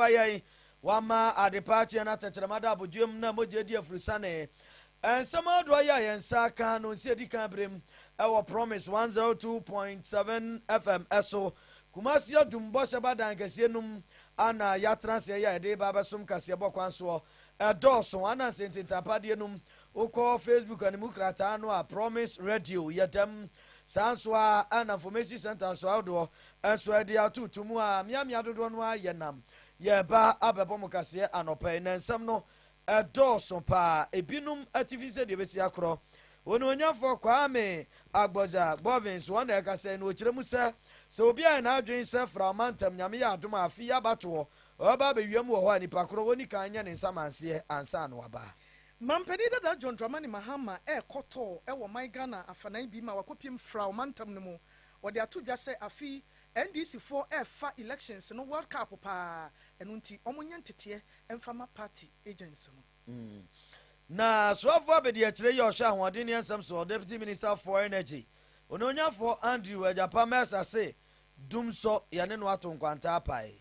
Why, Wama at the party and at the Ramada Bujum Namoja dear Frusane. And some odd wire and Saka no City Cabrim, our promise 102.7 FM SO. Kumasia Dumbosa Badangasenum, Anna Yatransia de Babasum Casiabo Quanso, a dorsal, Anna Saint Tapadianum, Oko Facebook and Mukratano, a promise radio, Yatem, Sanswa, Anna Formation Center, Swaldo, and Swadia two to Mua, Miamiadonwa Yanam, Yaba, Ababomocasia, and Opain, and some no, a dorsal pa, a binum artificial divisiacro. When for Kwame, Agboja, Bovins, one Ekasen, which Remusa. So be an address from Mantam Yamia to my Fia Batuo, or Baby Yamu, Wani Pacroni Canyon in Samansia and San Waba. Mampedida da John Dramani Mahama, Koto, Ewa my Ghana, Afanai Bima, Wakopium Frau Mantam Nemo, or they are two just say a fee, NDC 4F elections, no World Cup, and Unti Omonyantitia, and Farmer Party agents. Na so far be the Tre Yosha, Wadinian Samson, Deputy Minister for Energy. Ononya for Andrew Japamesa say Dumso Yanenwaton Quanta Pai.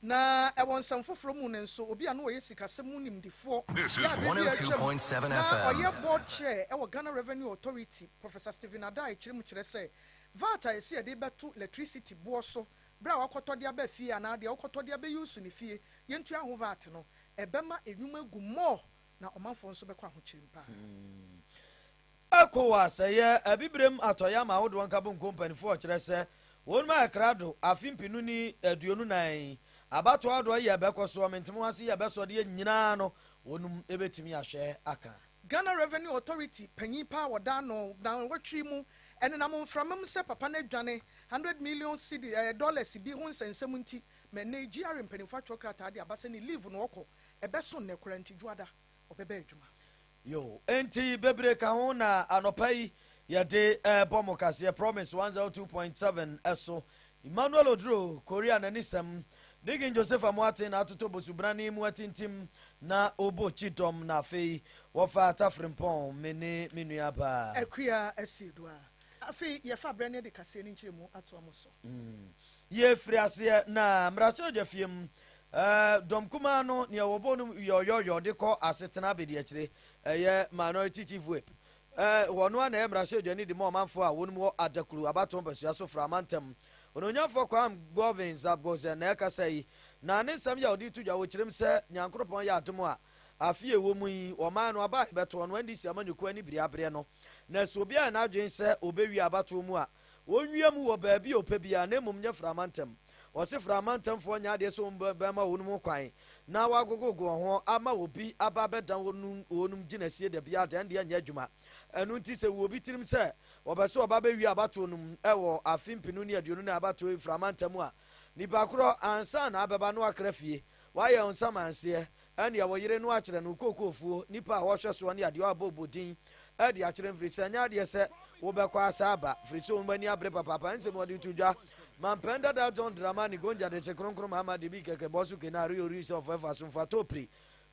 Na I want some from Moon and so Obi no Yesika Semunim the 4. This is 102.7 FM. Your board chair, our Ghana Revenue Authority, Professor Stephen Adai Chirimuchere say, Vata is here deba to electricity boso, Bra Wakotodia be fee and Adia Okotodia be used in the fee, Yentia Hovatano, Ebema Enume Gumo, na Omanfon Sobekwa Huchimpa. Akua say a bibrem atoyama would one cabin company for Chrese, one my crado, a fimpinuni, a duonunai, about what do I hear Becos woman to Moasi, a beso dear Ninano, one ebetimi a share aka. Ghana Revenue Authority, Penny Power Dano, down what trimu, and an amount from Sepa Panejane, 100 million dollars, be once and 70, Menager and Penifactocrat, Abasani live on Oko, a beson necurrenti Juada, or Bebejuma. Yo, enti bebre kaona anopai ya de bomokasi promise 102.7 eso Emmanuel Odro Korea na nisem digin Joseph Amwate na atoto bosubrani muatintim na obo chitom na fei Wofa Atta frimpon mene menuaba Akua Asiedua afi ye fa brane de Kase3 nchiremu ato amoso ye friase na mraso jafiem Domkuma no ne wobonu yo de ko asetena be de akire minority chief whip wono na emrashe dwani de mo manfo a wonu mo adakuru abaton basua so framantem ononyafo kwam governance abgoze na ekasai na ne nsam ya odi tudwa wo kirem se nyankropon ya adom a afie wo mu yi o man no aba beto no ndisi amanyuko ani biriabre no na so bia na adwen se obewi abato mu a wonwie mu wo baabi opebia na mum nya framantem Wose framantam fo nya de so bema wonum kwan na wagogogo ho ama obi ababeda wonum ginasie de bia de ande anya adwuma enu nti se wo bi tirim se obeso oba bewi abato num ewo afimpinu ne aduonu na abato framantam a nipa kro ansa na abeba no akrafie waye onsamanse ene ya woyire no akire no kokofuo nipa a wohwe so ne ade abobodin ade akire mfirisa nya de se wo bekwa asaba firisa o mani abre papa nse mo de tudwa Mampenda da John Dramani Gonja de Sekronkro Muhammad Bi keke bosu ke na rio ris of Efasun Fatopri.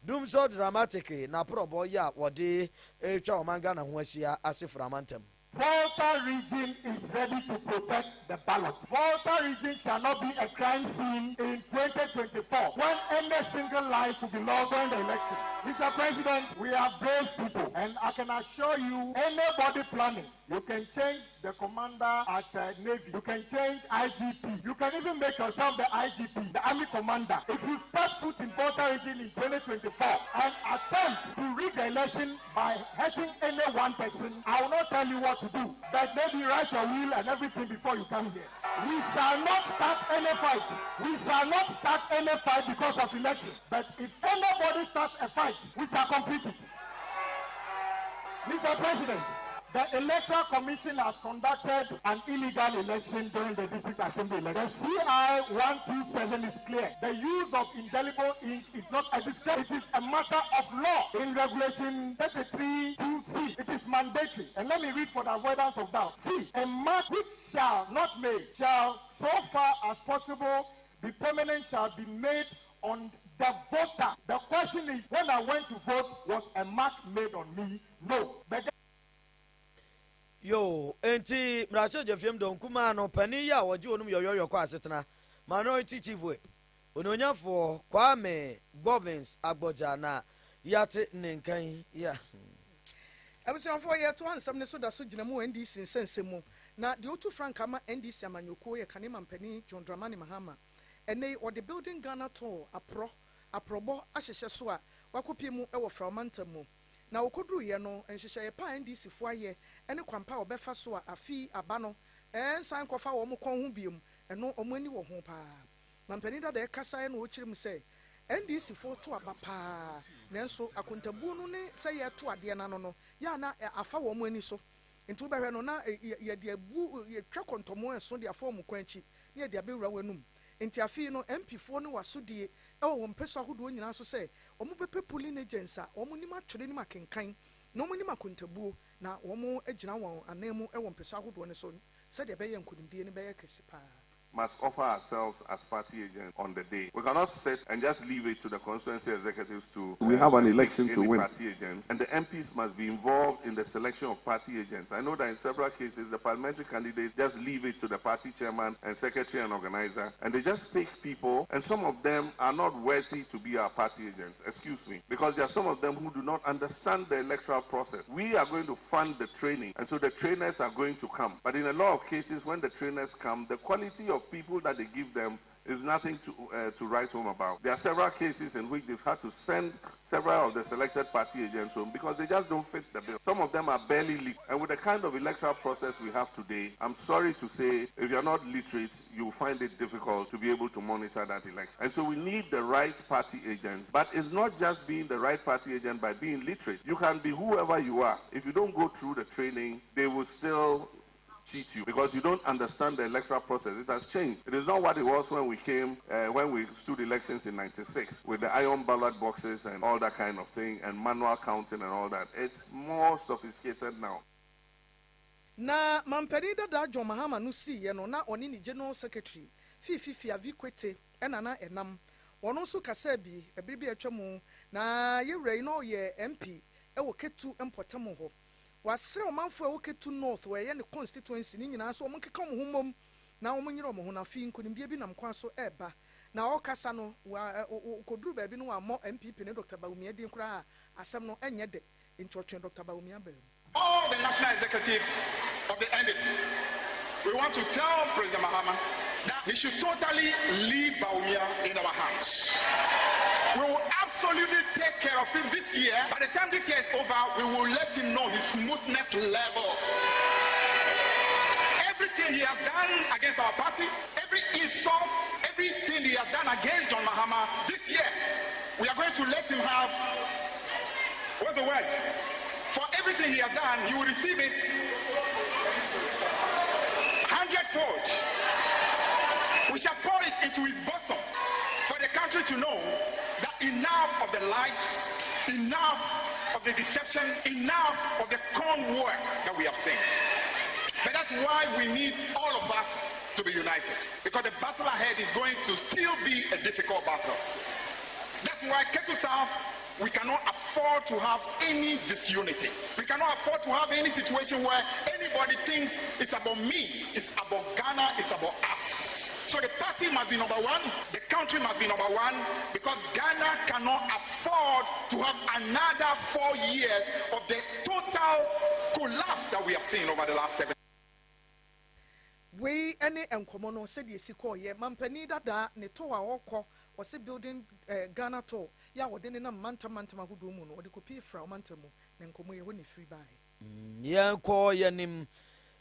Dum so dramatic na probo ya wode etwa omanga na ho ahia aseframantem. Volta region is ready to protect the ballot. Volta region shall not be a crime scene in 2024 when any single life will be lost in the election. Mr. President, we are brave people, and I can assure you, anybody planning, you can change the commander at Navy, you can change IGP, you can even make yourself the IGP, the Army Commander. If you start foot in Volta region in 2024 and attempt to rig the election by hurting any one person, I will not tell you what to do, but maybe write your will and everything before you come here. We shall not start any fight. We shall not start any fight because of election. But if anybody starts a fight, we shall complete it. Mr. President, the Electoral Commission has conducted an illegal election during the district assembly election. The CI 127 is clear. The use of indelible ink is not a discretion. It is a matter of law. In Regulation 33(2)(c), it is mandatory. And let me read for the avoidance of doubt. C. A mark which shall not made shall, so far as possible, be permanent, shall be made on the voter. The question is, when I went to vote, was a mark made on me? No. But Yo, enti mrasho jefiem don kuma no pani ya woji onum yoyo kwa asetena minority chief we ononyafo Kwame Bovins Agbojana yate nenkan ya abusuafo ye to ansam ne so da so gina mu NDC nsensemu na de otu frank ama NDC amanyoko ye kanema mpani John Dramani Mahama ene o the building Ghana to aprobo ahyehye so a wakopi mu e wo fraumantamu na okoduru ye no enhyehye ye pa NDC fo aye ene kwampa obefa so a afi aba no ensan kofa wo mu kon ho biem eno omani wo ho pa mampani da kasa no okirim se NDC fo to aba pa nanso akontabu no ne se ye to ade na no ya na afa wo mu ani so nti wo behwe no na ye de abu ye twa kontomo enso de afa wo mu kwanchi ne ye de abewura wanum nti afi no MP fo no wasodie e wo mpeso ahodo nyina so se omo bepe polling agents a omo nima twere nima kenkan na omo nima kontabu na omo agina won anemu e wo mpeso ahodo ne so se de be ye nkodimdie ne be ye kese pa must offer ourselves as party agents on the day. We cannot sit and just leave it to the constituency executives to... We have an election to win. Party agents, and the MPs must be involved in the selection of party agents. I know that in several cases, the parliamentary candidates just leave it to the party chairman and secretary and organizer, and they just pick people, and some of them are not worthy to be our party agents, excuse me, because there are some of them who do not understand the electoral process. We are going to fund the training, and so the trainers are going to come. But in a lot of cases, when the trainers come, the quality of people that they give them is nothing to write home about. There are several cases in which they've had to send several of the selected party agents home because they just don't fit the bill. Some of them are barely legal. And with the kind of electoral process we have today, I'm sorry to say, if you're not literate, you'll find it difficult to be able to monitor that election. And so we need the right party agents. But it's not just being the right party agent by being literate. You can be whoever you are. If you don't go through the training, they will still cheat you because you don't understand the electoral process. It has changed. It is not what it was when we came, when we stood elections in '96 with the iron ballot boxes and all that kind of thing and manual counting and all that. It's more sophisticated now. Na mampani da John Mahama no si ye no na oni ni general secretary fifi avikwete na enam ono so kasa bi ebribi atwamu na ye wrai no ye MP e wo ketu empotam ho wasere omanfo e wo ketu north we ye ne constituency ni nyina so omo keka mo homom na omo nyira omo ho na fi nkonimdie bi nam kwa so eba na o kasa no koduru ba bi no wa mo MPP ne Dr. Bawumia din kura asem no enye de nchotwe Dr. Bawumia ba all the national executive of the NDC, we want to tell President Mahama that he should totally leave Bawumia in our hands. We will absolutely take care of him this year. By the time this year is over, we will let him know his smoothness level. Everything he has done against our party, every insult, everything he has done against John Mahama, this year, we are going to let him have, what's the word? For everything he has done, he will receive it 100-fold. We shall pour it into his bosom for the country to know that enough of the lies, enough of the deception, enough of the con work that we have seen. But that's why we need all of us to be united, because the battle ahead is going to still be a difficult battle. That's why Kase3, we cannot afford to have any disunity. We cannot afford to have any situation where anybody thinks it's about me, it's about Ghana, it's about us. So the party must be number one, the country must be number one, because Ghana cannot afford to have another 4 years of the total collapse that we have seen over the last 7 years. We any enkomono said yesiko ye mampani dada ne to a oko was building Ghana to ya wodene na manta mahudu mu no odi kopi fra mantamu na enkomo ye woni free buy yenko yenim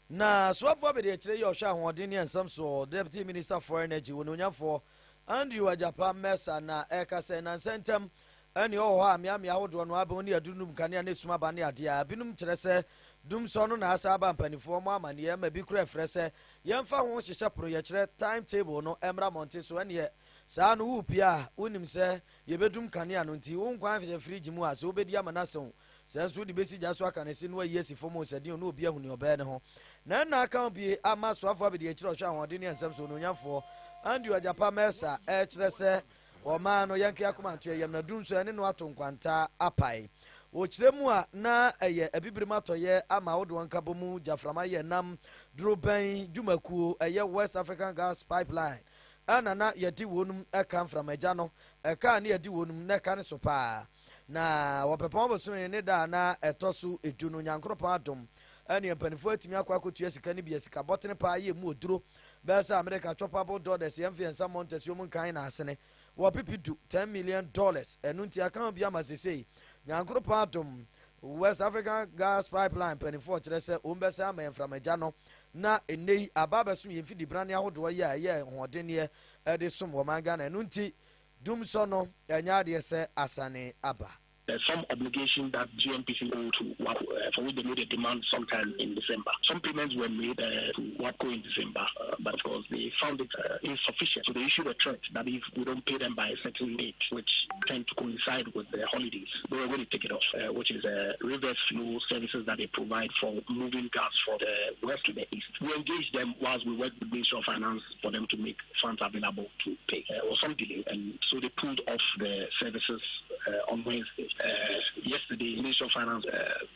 na swafo be de kire ye ohwa hodene ensam so deputy minister for energy wononyafo Andrew Ajapa Mesa na Kase3 na sentem ani ho ha miamia hodo no aba oni adunum kane na suma ba ne ade a binum kire se dum so no na asa aba mpanifo mo amane ye ma bi kura frese yemfa ho hyehye pro ye kire timetable no emra monte so ane ye saa no wupia wonim se yebedum kane ano nti wo nkwan fe fridge mu ase obedi amana so senso di besi jaso akanese no ayi asifo mo sadi no obi ahuni obe ne ho na aka bi ama so afo abedi akire ohwa hode ne ensem so no nyafo Andrew Ajapa Mesa kire se o ma no yanke akomanto yem na dum so ene no ato nkwanta apai o kire mu a na eye abibirima atoye ama wodo nkabo mu jaframa ye nam droban jumakuo eye West African Gas Pipeline na yɛdi wɔnum ɛka mframaagya no ɛka ne yɛdi wɔnum na ɛka ne so paa na wɔpɛpɔn bosome ne da na ɛtɔ so edu no nyankoropɔn adom ɛne mpanimfoɔ atumi akɔ akɔtua sika no bia sika bɔtene paa yɛ mu oduro bɛɛ sɛ America choppable dollars yɛmfiɛnsa mɔntasi mu nkan na asene wɔpepidu $10 million ɛno nti aka ho bi ama sesei nyankoropɔn adom West African Gas Pipeline mpanimfoɔ kyerɛ sɛ wɔmbɛsɛ ama mframaagya no na enei aba bɛso yɛmfidi brane ahodoɔ yɛ a ɛyɛ hoɔdenneɛ ɛde som wɔ man Ghana ɛno nti dum so no ɛnyɛ adeɛ sɛ asane aba. There's some obligation that GNPC owe to WAPCO, for which they made a demand sometime in December. Some payments were made to WAPCO in December, but of course they found it insufficient. So they issued a threat that if we don't pay them by a certain date, which tend to coincide with the holidays, they were going to take it off, which is reverse flow services that they provide for moving gas from the west to the east. We engaged them whilst we worked with the Ministry of Finance for them to make funds available to pay. There was some delay, and so they pulled off the services on Wednesday. Yesterday, the Ministry of Finance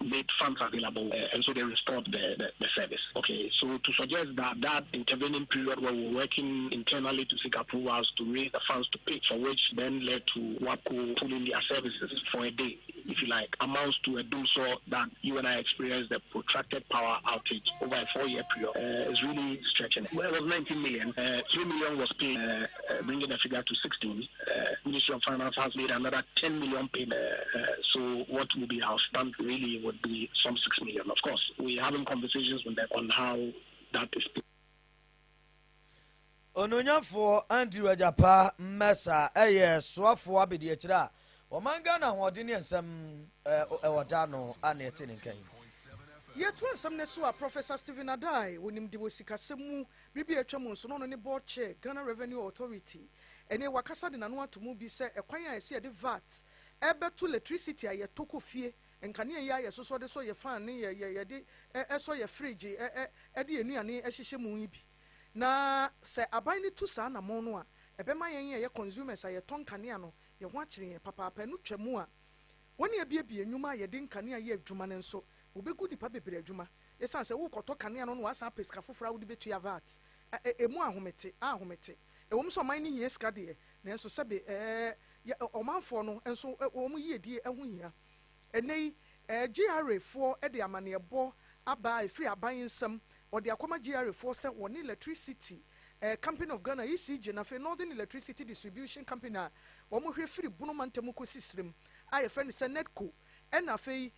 made funds available, and so they restored the service. Okay, so to suggest that intervening period where we're working internally to seek approvals to raise the funds to pay, for which then led to WAPCO pulling their services for a day, if you like, amounts to a doomsaw that you and I experienced a protracted power outage over a 4-year period. Is really stretching it. Well, it was 19 million. 3 million was paid, bringing the figure to 16. Ministry of Finance has made another 10 million payment. So what will be outstanding really would be some 6 million. Of course, we're having conversations with them on how that is. Ononyafo Andrew Ajapa Mesa soafo abedi akira Wamanga na hodini ensem ewadano ane etini nkan. Yetu ensem ne so a Professor Stephen Adai wonim de wosikasemu bibi atwam nso no ne board chair Ghana Revenue Authority ene wakasa de nanu atomu bi se ekwan a ese de VAT ebetu electricity a yetoko fie nkane ya yesoso de so ye fan ne ye de eso ye fridge de enuane ehihye mu yi bi na se aban ne tu sa na mo no a ebema ye consumers a ye tonkane no ye ho akire papa nu twemu a woni ebiebie nwuma ye de nkane ye adwuma ne nso obegu nipa bebre adwuma esan se wo koto kane no wasa pesika fofora wo de betu ya VAT emu ahomete ewom so man ne hie ska de na nso sebe omanfo no nso omu yiedie ehu hia enei GRA for de amane ebo aba efri aban nsam ode akoma GRA for se woni electricity Company of Ghana ECG na fe Northern Electricity Distribution Company a omu hwe firi bunu mantamu kosisrem a ye friend se Netco ena fe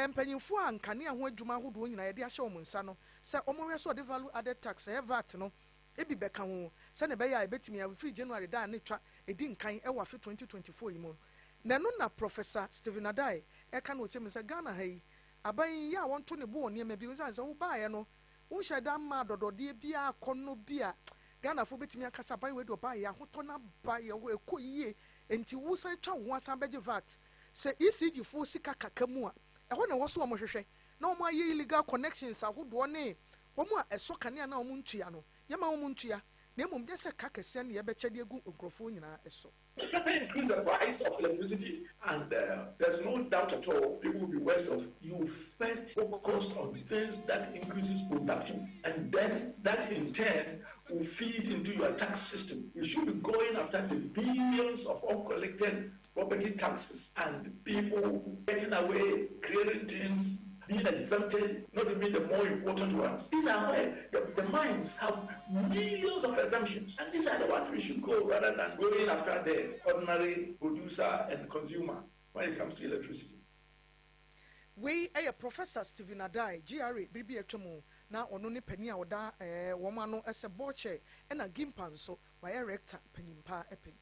mpanyimfo a nkane ho adwuma hodo nyina ye de ahye omu nsa no se omu hwe so de value added tax VAT no ebi beka ho se ne be ya ebetimi ya free January da ne twa edi nkan ewa fe 2024 yimo na no na Professor Stephen Adai eka no cheme se Ghana ha yi aban ya wonto ne bo ne ma bi nsan se wo baaye no wo hyeda ma dodode bia akono bia Ghana fo betimi akasa ban we do baaye ahoto na baaye wo ekoyie enti wo san twa ho asan beje VAT se ECG fo sika kakamu a eho na wo so mo hwehwe na wo aye illegal connections ahodo ne wo mu a eso kane na wo mu ntua no yema wo mu ntua na emom de se kakese na ye bekyede egu nkrofo nyina eso. Can they increase the price of electricity? And there's no doubt at all, people will be worse off. You first focus on things that increases production, and then that in turn will feed into your tax system. You should be going after the billions of uncollected property taxes and people getting away, creating things, being exempted, not even the more important ones. These are where the mines have millions of exemptions, and these are the ones we should go rather than going after the ordinary producer and consumer when it comes to electricity. We a Professor Stephen Adai, GRA, Bibi Etomo, now on only penny oda womano as a boche and a gimpan so by a rector penimpa epi.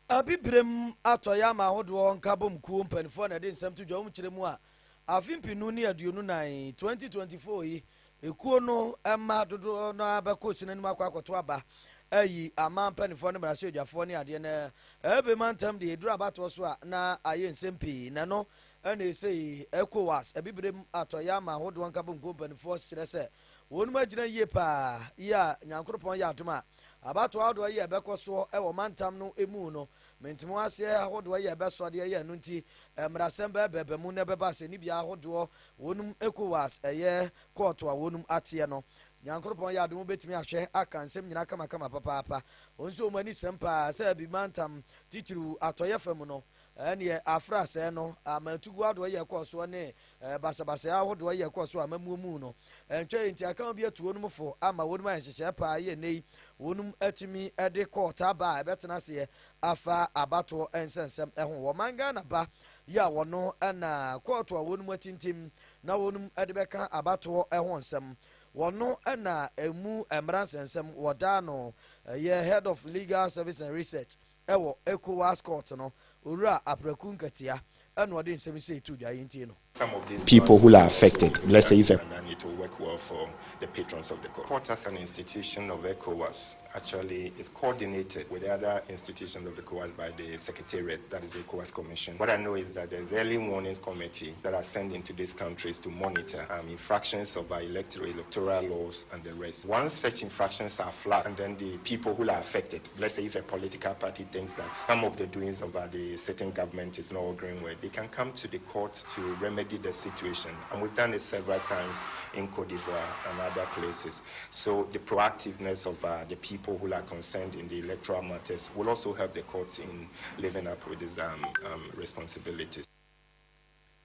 Abibrem atoyama hodwo nkabom ku mpanfo na de nsem to dwom kyeremu a afimpinu ne aduonu nan 2024 yi ekuo no emma dodo no abako sinanima akwakoto aba ayi amampanfo ne brashe odwafo ne ade na ebe mantam de edura bato so a na aye nsempi na no ana esei ECOWAS abibrem atoyama hodwo nkabom ku mpanfo kyerɛ sɛ wonum agina yie pa ya nyankoropon ya adoma abato ado ye ebekɔ so ɛwɔ mantam no emu no mentimo ase ahodo ye ebeso de ye no nti mrasem bebe mu ne beba se ni bia ahodo wonum ECOWAS eye court a wonum atie no nyankropon ya adom betimi ahwe aka nsem nyina kama papa onso omani sempa se bi mantam titiru atoye fam no ene afra se no amatugu ado ye koso ne basabasa ahodo ye koso amamuomu no entwe enti aka bi atuo no mfo ama wonum ahyehyɛ pa ye nei wonum atimi ede kota ba ebetena se afa abato ensensem ho wo manga na ba ya wono na koto wonum atintim na wonum ede beka abato ho nsem wono na emu emransensem woda no ye head of legal service and research ewo Akua Court no owura aprakun katia and what in 72 no. Some of these people who are affected, let's say if and then it will work well for the patrons of the court. Court as an institution of ECOWAS actually is coordinated with the other institutions of ECOWAS by the Secretariat, that is the ECOWAS Commission. What I know is that there's early warnings committee that are sent into these countries to monitor infractions of our electoral laws and the rest. Once such infractions are flagged, and then the people who are affected, let's say if a political party thinks that some of the doings of the sitting government is not agreeing with, they can come to the court to remedy the situation, and we've done it several times in Cote d'Ivoire and other places. So the proactiveness of the people who are concerned in the electoral matters will also help the court in living up with its responsibilities.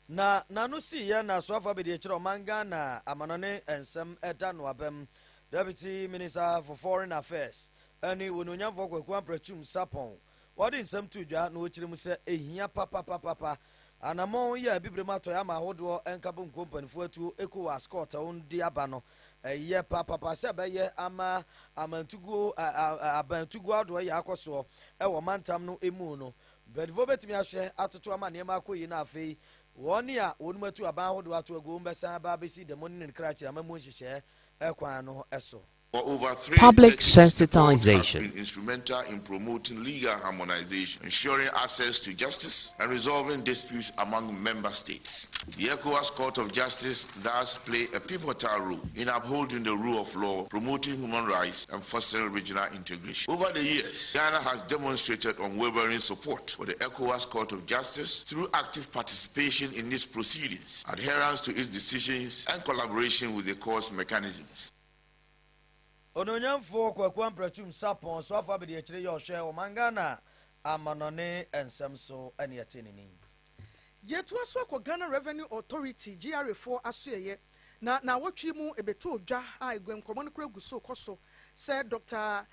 Na no si ya na so afa be de kire manga na amanone ensem eda no abem Deputy Minister for Foreign Affairs ani wononyafo Akua Prachum Sapon wodi nsem tudwa na o kire mu se ehia papa anamon ya bibremato ya mahodo enkabon company fu atu Akua Court on di abano ye papa se be ye ama amantugo abantugo ado ya akoso e wo mantam no emu no bedvo betimi ahwe atoto ama ne makoyi na afei woni a wonumatu aban hodo ato agu mbesa ba besi de money nkrachi amamu nhihye ekwan no eso. For over 3 Public decades, the court sensitization has been instrumental in promoting legal harmonization, ensuring access to justice, and resolving disputes among member states. The Akua Court of Justice thus play a pivotal role in upholding the rule of law, promoting human rights, and fostering regional integration. Over the years, Ghana has demonstrated unwavering support for the Akua Court of Justice through active participation in its proceedings, adherence to its decisions, and collaboration with the court's mechanisms. Ononyamfo Akua Prachum Sapon so afa be de kire yo hwe o manga na amanone ensem so ane atenini yetu aso akwa Ghana Revenue Authority GRA4 asoye na wotwi mu ebeto odwa a egwem komon kura guso koso say Dr.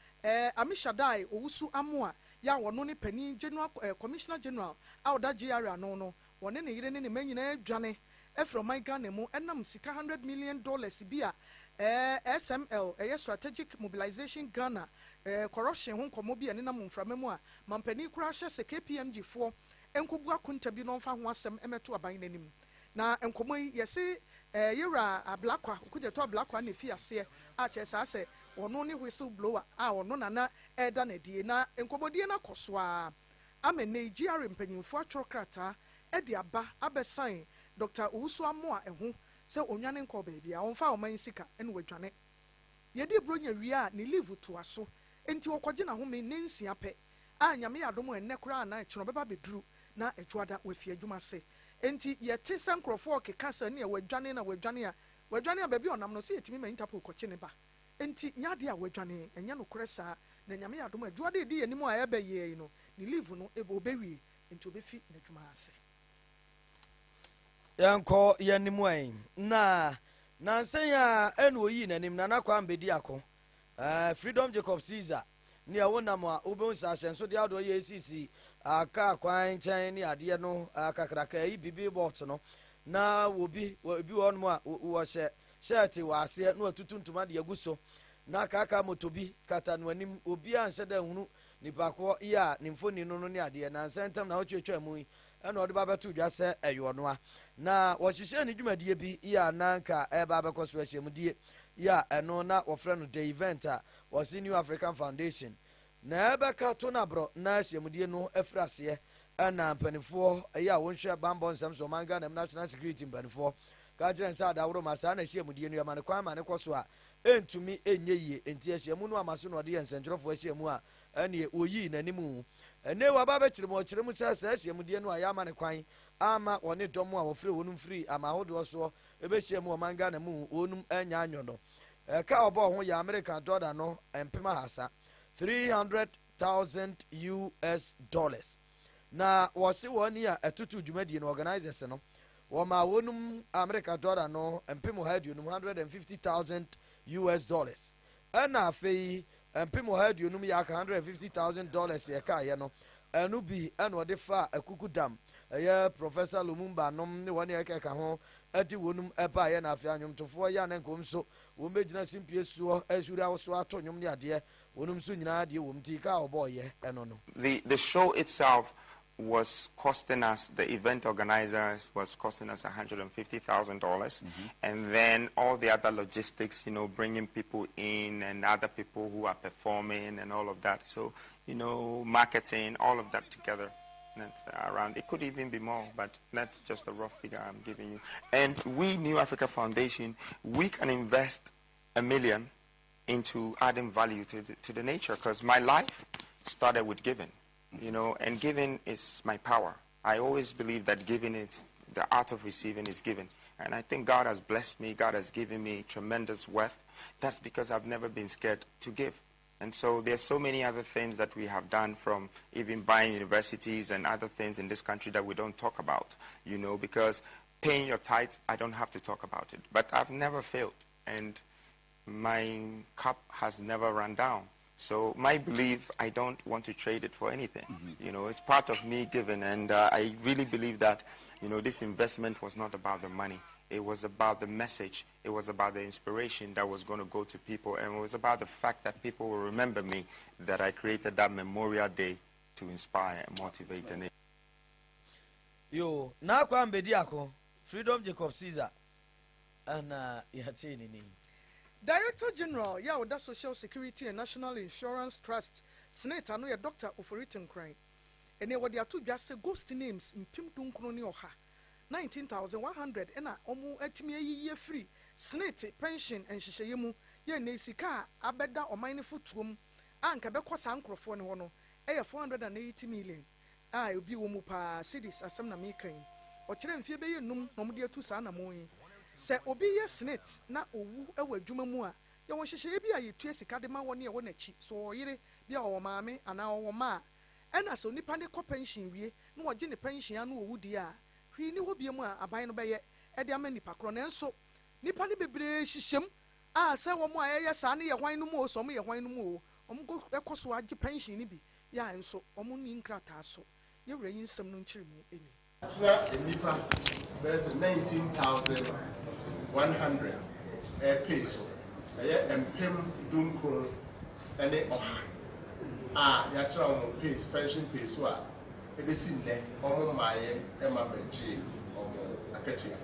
Amishadai Owusu Amoa ya wono ne pani General Commissioner General awda GRA no wone ne yire ne manyina adwane from my Ghana mu enam sika $100 million bia SML Strategic Mobilization Ghana corruption hon komo bia ne nam mframemu a mampani kura hye se KPMG 4 enkobu akunta bi no mfa ho asem emeto aban nanim na enkomo yese yera ablakwa kujeto ablakwa na fi ase a chesa ase ono ne whistle blower a ono na eda na die na enkomo die na koso a ame Nigeria mpanyimfo atwokrata edi aba abesan Dr. Owusu Amoa ehu se onwane nko baabia onfa oman sika ene wadwane yedi bronya wia ne live to aso enti wokwaje na home ne nsia pe a nyame yadom enne kura na ekino beba beduru na ejuada wafie adwuma se enti yete sankrofo kekasa ne wadwane na wadwane a baabi onam no se yetimi ma interpol koche ne ba enti nyade a wadwane enya no kuresa na nyame yadom ejuada edi enimu a ebe ye no ne live no ebe obewie enti obefi na adwuma ase yanko yanimu ayin na nansen ya enu oyi nanim na nakwa mbedi ako Freedom Jacob Caesar ni awonam a obonsa asenso de ado ye sisi aka kwan chen ni ade no akakraka yi bibi bot no na wobi won mo a wo hye shirt wa ase no atutuntuma de aguso na kaka motobi kata no anim obi anse da hunu nipa ko ya nimfoni no ne ade na nsentam na otwetwa mu ena ode ba beto dwa se eyo no a na wɔhyehyɛ ne dwumadie bi ya nanka eba abekɔso ahyɛmudie ya eno na wɔfrɛ no the event a wɔsi New African Foundation na ebeka to na bro na ahyɛmudie no afrase na mpanifo ya wonhwɛ bambɔ nsɛm so manga na national security mpanifo ka kyerɛ nsa adaworo masa na ahyɛmudie no yamane kwan ma ne kɔso a entumi enye yie enti ahyɛmu no amaso no ɔde yɛ nsɛntwerɛfo ahyɛmu a ɛne oyi nanimu ene wa ba bekyerem ɔkyerem sɛ ahyɛmudie no a yamane kwan ama wone domo a wofre wonum free ama hodo so ebehia mu manga na mu wonum anya anyo no ka obo ho ya American dollar no empema hasa $300,000 na wose woni a etutu dwumadi no organizers no wo ma wonum American dollar no empemo haduonum $150,000 ana afei empemo haduonum ya $150,000 ye ka ye no enu bi ena ode fa akuku dam eye Professor Lumumba nom ne woni ekeka ho adi wonum eba ye na afei anwomtofo ya na nkom so wo mejina simpie suo asuri awoso ato nwom ne ade wonum so nyina de wom ti ka oboye eno no. The show itself was costing us, the event organizers was costing us $150,000, and then all the other logistics, bringing people in and other people who are performing and all of that. So, marketing, all of that together. That's around, it could even be more, but that's just a rough figure I'm giving you. And we, New Africa Foundation, we can invest $1 million into adding value to the nature, because my life started with giving. And giving is my power. I always believe that giving is the art of receiving is giving. And I think God has blessed me. God has given me tremendous wealth. That's because I've never been scared to give. And so there's so many other things that we have done, from even buying universities and other things in this country that we don't talk about, because paying your tithes, I don't have to talk about it. But I've never failed, and my cup has never run down. So my belief, I don't want to trade it for anything. It's part of me giving, and I really believe that, this investment was not about the money. It was about the message. It was about the inspiration that was going to go to people, and it was about the fact that people will remember me, that I created that Memorial Day to inspire and motivate the nation. Yo, na kwa mbedi ako, Freedom Jacob Caesar, and yatini ni. Director General Yaoda Social Security and National Insurance Trust Senate ano ya Dr. Oforitin Cry. Ene wadi atu biase ghost names mpim dunkro ni oha 19,100 ena omu etimi ye free Senate pension and shisheyemu ye ne sika abeda oman futuom anka bekosa nkrofo ne ho no eye 480 million obi wo mu pa cities asem na mekan o kire mfie be ye num no mde atu sa na moyi se obi ye Senate na owu ewa adwuma mu a ye won hyehye bi a yetu sika de ma woni e wonachi so oyire bi a wo maame ana wo ma ena so nipa ne ko pension wie na oje ne pension anu owu di a hwi ni wo bie mu a aban no be ye e de ama nipa kro na enso nipa ne bebre hyehyem a se wo mu a ye sa ne ye hwan no mu o so mo ye hwan no mu o omo go ekoso age pension ni bi ya enso omo ni nkrata so ye wura yin nsem no nkyere mu emi nipa there's 19,100 peso. Empem dunkro ene oha. Ya tra on page pension peso a ebesi nne omo maye ema beji omo akatua.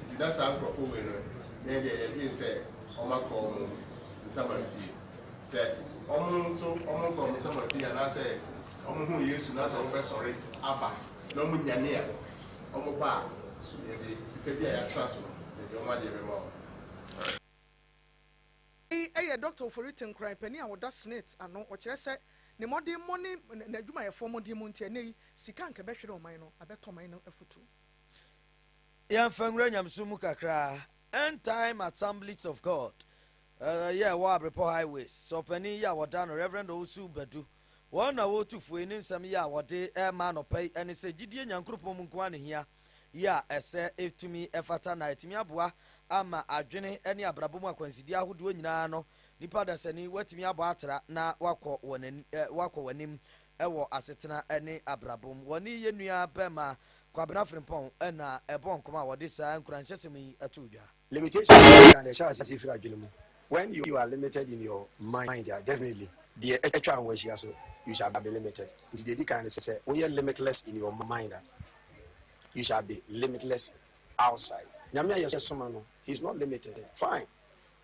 Dida sa nkrofo we no na dey be say omo ko omo nsama fi. Say omo so omo ko nsama fi na say omo hu Yesu na so be sorry aba no mu nyane a omo ba ye dey sika ya trust no dey omo dey be mo. Doctor for written crime penny a woda Senate ano o kire se ne modern money na adwuma ye form modern money ne sika nka be hwere oman no abeto man no afutu ya fangra nyamsumu kakra end time assemblies of God wa report highways so penny ya woda no Reverend Osu Badu won na wo tufu ni nsam ya wode e ma no pai ene se gidie nyankropom nko ane hia ya ese etumi efata na etumi aboa ama adwene ene abrabom akwansidi ahodo nyina no nipa da sani watumi abo atra na wakọ wanim ewo asetena ene abrabom woni ye nua bema kwabena frimpon na ebon koma wode sa nkuranhyesemi atudwa limitations and the chance if you are adwene mu when you are limited in your mind definitely the actual one so you shall be limited the dey kind say we are limitless in your mind you shall be limitless outside nyame ya yesoma no he's not limited fine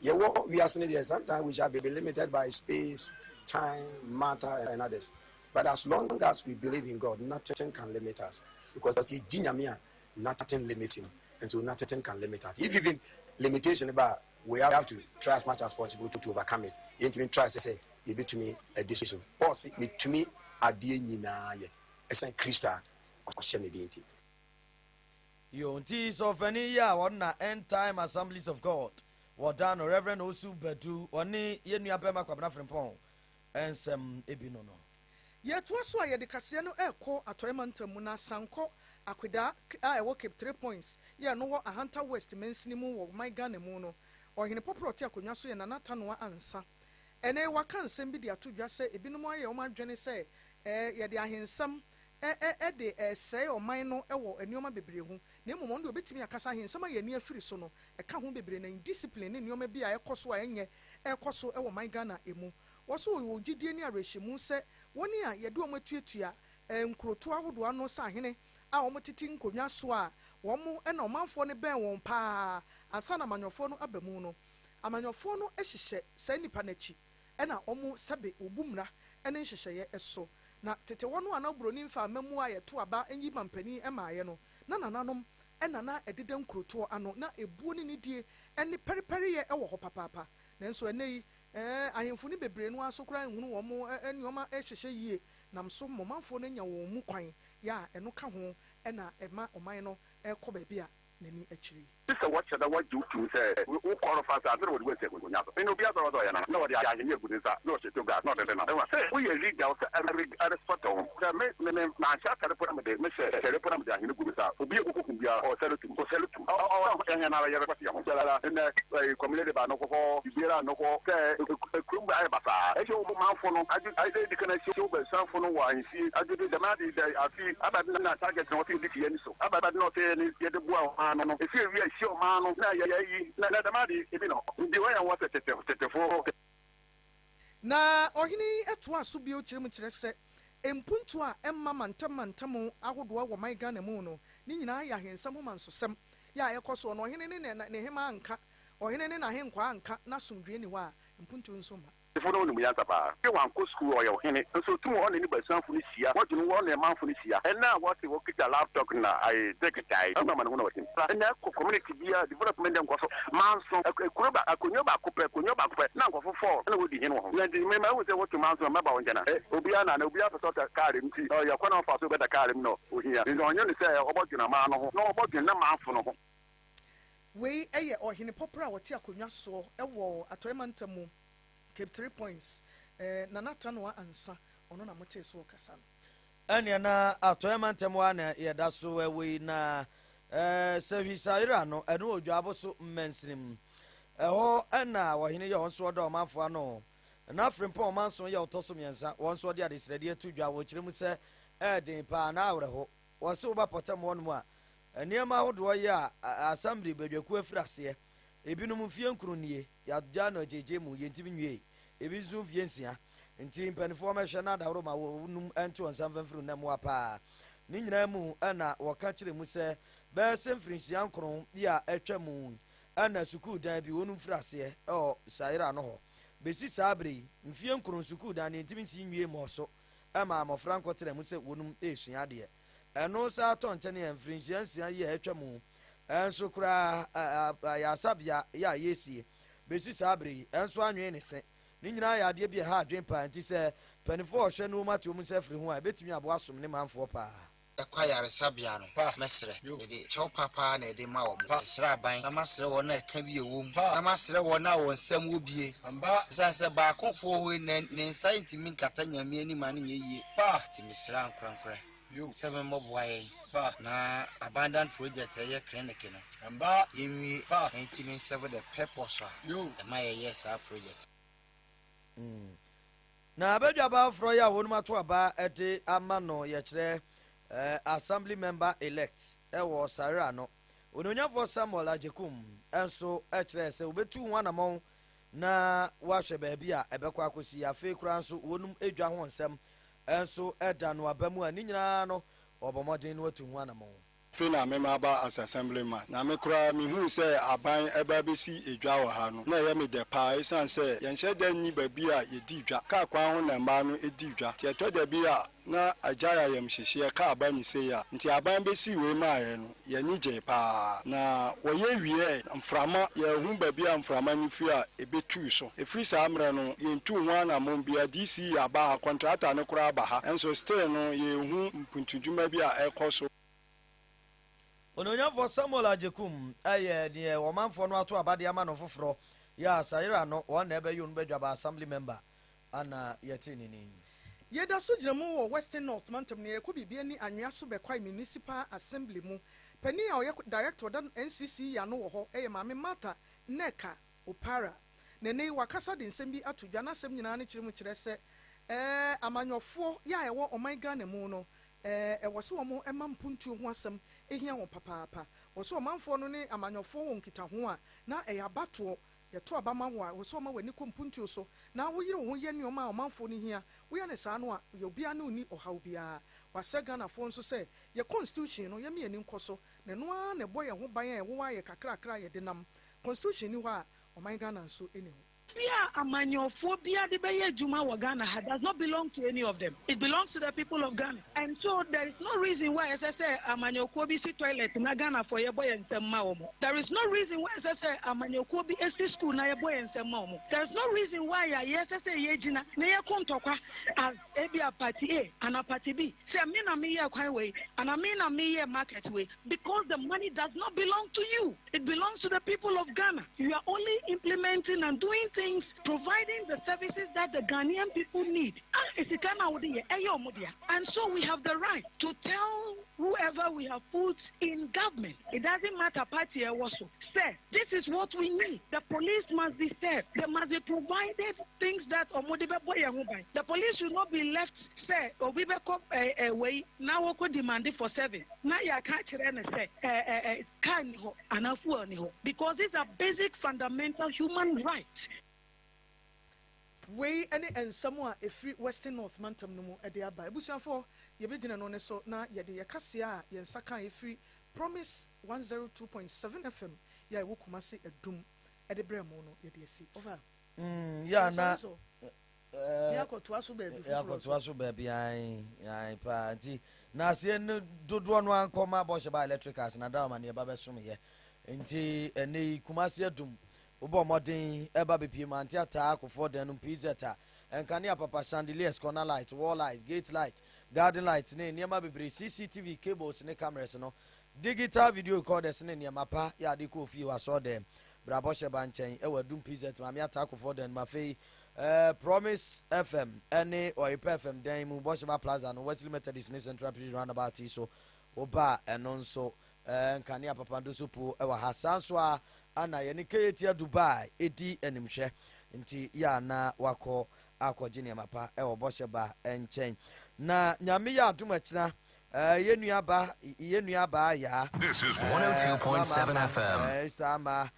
we are saying there sometimes we shall be limited by space time matter and others but as long as we believe in God nothing can limit us because as he nyame nothing limits him and so nothing can limit us if even limitation about we have to try as much as possible to overcome it you need to try to say you be to me a decision or see me to me adie nyina ye esen Krista o sheme dinti Yonti so fani ya wona end time assemblies of God wɔda Reverend Osu Bedu ɔne yɛnua bɛma kwabena frimpɔn ɛnsɛm ebi no yɛtoa so a yɛde kaseɛ no ɛkɔ atɔyɛma ntamu na sankɔ akweda a ɛwɔ Cape 3 points yɛ no wɔ Ahanta West mansini mu wɔ my Ghana mu no ɔhene poporo te akonnwa so yɛ Nana Tanoa ansa ɛnɛ waka nsɛm bi de ato dwa sɛ ebinom ayɛ ɔma adwene sɛ yɛde ahensɛm de sɛe ɔman no ɛwɔ nneɛma bebree ho na mmom ɔno de obetumi akasa ahensɛm a yɛni afiri so no ɛka ho bebree na indiscipline ne nneɛma bi a ɛkɔ so a ɛnyɛ ɛkɔ so ɛwɔ my Ghana emu wɔso wɔ gyidie ne arɛhyɛmu sɛ wɔne a yɛde wɔn atuatua nkuroto ahodoɔ ano sɛ ahene a wɔn tete nkonnwa so a wɔn ɛna ɔmanfoɔ no bɛn wɔn paa ansa na amanyɔfoɔ no aba mu no amanyɔfoɔ no hyehyɛ saa nipa n'akyi ɛna wɔn sɛbe obu mmara ɛne nhyehyɛeɛ ɛso na tete wɔn a na buroni mfa amamu a yɛto aba enyi mampanin ɛmaayɛ no na nananom ɛna na ɛdeda nkurotoɔ ano na ebuo ne nidie ɛne pɛrepɛreyɛ ɛwɔ hɔ papaapa nanso ɛnɛ yi ahemfo ne bebree no aso kora nhunu wɔn nneɛma ɛhyehyɛ yie nam so mɔmanfoɔ no nya wɔn mu kwan yɛ a ɛno ka ho ɛna ɛma ɔman no ɛkɔ baabi a n'ani akyiri. Sisa watcha da waju tu say who qualify as no we say go nyaso. Eno bia do ya na no dey ahye egu nsa no se to gas no dey na. E wa say we lead down say respect on. The me na sha kare pora me dey me say kare pora me dey ahye egu nsa. Obi egu ku bia o selutum. O ehia na ya rekwati ya ho. Sala na community ba no ko biera no ko say krum ba basa. E se o manfo no I dey dikana se o be sanfo no wa nsi adede the man dey afi abadi na target no tin diki yani so. Abadi no say ni ye de bua no no. E se wi show man na yayi na damadi ebi no ndi wa ya wa tetefo na ohini eto aso bi o kyerem kyerɛ sɛ empuntu a emma mantam ahodoa wɔ my Ghana mu no ni nyinaa ya hensam ho mansosɛm ya ayɛkɔ so no ohini ne hema anka ohini ne na henkwa anka na somdue ni hɔ a empuntu nso ma fono no muyansa pa ke wan ko school o yo hene so tumo on ni basanfo ni sia what no won na manfo ni sia and now what we kita laptop na I take it time ama man ho na watin na ko community bia development dem ko so manso akuroba akonyo ba kopɛ na nkofo for na wodi hene ho na di me ma wo se what manso ma ba won jana obia na obia so ta kare mti o ya kwana fa so be da kare m no ohia ndi onyo ni se obodwena ma no ho na obodwena manfo no ho we eye ohene popra wote akonwa so ɛwɔ atoyema ntamu Cape 3 points Nana Tanoa ansa ono na mote so kasa no ene na atoyema ntemu ana yeda so we na servisaira no eno odwabo so mmensinim ɛhɔ ɛna wɔhene yɛ wɔn so ɔdɔ ɔmanfo ano na frimpɔ ɔmanso yɛ ɔtɔ so miɛnsa wɔn so ɔde adesrɛdeɛ tu dwa wɔ kyerɛ mu sɛ ɛden paa na awrɛ hɔ wɔse woba pɔtɛm wɔn mu a nneɛma ahodoɔ yɛ a assembly badwaku afiri aseɛ ebinom fie nkronie yagya no gyegye mu yɛntimi nwie ebi zo fie nsia nti mpanifo mɛhwɛ na dawro ma wɔnum ɛnto ɔnsam famfiri na mu apaa ne nyinaa mu ɛna wɔka kyerɛ mu sɛ bɛsɛ mfirinhyia nkron yɛ ɛtwa mu ɛna sukuu dan bi wɔnum firi aseɛ ɛwɔ saira no hɔ besi saa bere mfie nkron sukuu dan ne ntimi nsi nwie mɔ so ɛma amɔfra nkɔtɛrɛ mu sɛ wɔnum esua adeɛ ɛno saa tɔ nkyɛn yɛ mfirinhyia nsia yɛ ɛtwa mu enso kura ya sabia ya yesie besi sabre enso anwe ne se ni nyina ya ade bi ha adwen pa nti se panifo ohwe no mate omu safiri ho a betumi abo asom ne manfo pa ekwa yare sabia no mesre de chew papa na de ma wo mesre aban na masre wo na eka bi ewom na masre wo na wo nsam wo bie se ba konfo ho ne nsa ntimi nkata nyame ani ma ne yie ti mesre ankrankra sebe moboaye na abandoned project eye clinic no amba yemi 1977 the purpose my yes our project na abedwa ba fro ya wonu mato aba ede ama no ye kire assembly member elect ewo sare no ononyafo Samuel Ajekum enso e kire se obetu wanamon na wahwe ba bia ebekwa akosi afi kura nso wonum edwa ho nsem enso eda no abamu ani nyina no obomodin no watu ho anamon fina mema ba as assemblyman na me kura me hu say aban eba besi edwa wo ha no na ye me de pa isan say ye nhye da nyi ba bi a ye di dwa ka kwa ho na mba no edi dwa ti eto da bi a na ajaya yam hyehye ka aba ni say ya nti aban besi we ma ye no ye nyi je pa na wo ye wie mframa ye hu ba bi a mframa ni fi a ebetu so efri sa amre no ye ntu ho anamon bi a DC aba contractor ne kura aba ha enso still no ye hu mpuntuduma bi a ekoso ononya for Samuel Ajekum aye de womanfo no ato abade ama no foforo ya sayira no one ebe yun bedwa assembly member ana yeti nini yeda so gyina mu wo Western North Mantam ne yakɔ bibia ni anwea so bekwai municipal assembly mu pani a oyɛ director dan NCC ya no wo hɔ eye maame Mata Neka Opara nene wakasa de nsɛm bi ato dwa na asɛm nyinaa ne kyerɛ mu kyerɛ sɛ amanyɔfo ya ɛwɔ ɔman Ghana mu no ɛwɔ so wɔn ɛma mpuntuo ho asɛm ehia wɔn papaapa wɔ so ɔmanfoɔ no ne amanyɔfo wɔn kita ho a na ɛyɛ abatoɔ yɛto abama wo a wɔ so ɔma w'ani kɔ mpuntuo so na woyere wo ho yɛ nneɔma a ɔmanfoɔ no hia woyɛ ne saa no a yɛ obia ne onni ɔhaw biara wasɛ Ghanafoɔ nso sɛ yɛ constitution no yɛme yɛni nkɔ so na ɛno ara na ɛbɔ yɛn ho ban a ɛwɔ ayɛ kakrakra yɛde nam constitution ni hɔ a ɔman Ghana nso ɛni hɔ Amanyophobia de beye Juma Wagana does not belong to any of them. It belongs to the people of Ghana. And so there is no reason why as I say Amanyokobi si toilet na Ghana for your boy and Semaomo. There is no reason why as I say Amanyokobi esti school na your boy and Semaomo. There is no reason why yes I say Yejina na ya kontokwa as ebia party A and a party B. Say amina me ya way and amina me ya market way because the money does not belong to you. It belongs to the people of Ghana. You are only implementing and doing things, providing the services that the Ghanaian people need. And so we have the right to tell whoever we have put in government, it doesn't matter party or what, say, this is what we need. The police must be served. They must be provided things that the police should not be left, say, or we away, now we could demand it for 7. Now you can't say, because these are basic fundamental human rights. Way any and someone a free Western North Mantam no more at the Abba. Bushafo, you begin on so now yet the Akasia, yen Saka a free promise 102.7 FM. Ya Wukumasi a doom at the Bremono, yet you see. Over. Yeah, now. Yako to us, baby. Yako to us, baby. I party. Now, see, do one coma bosh by electric as Nadam and your Babasum here. Inti any Kumasia doom. Ubo modern eba BP mantia ta for den pizza and kania papa chandeliers corner light wall light gate light garden light ne niema bebre CCTV cables ne cameras no digital video recorders ne niema pa ya de ko fi wa so dem braboshe banchen e wadum pizza ma me attack for den ma fei Promise FM ene Oipa FM den mu Bosheba Plaza no Wesley Methodist ne Central Prison roundabout so oba eno nso kania papa ndo so pu e wa hasan so a ana yene keyetia Dubai edi enimhwe nti ya na wako akogine mapa e Bosheba enchen na nyame ya adom akina yenuaba ya This is 102.7 FM. Sama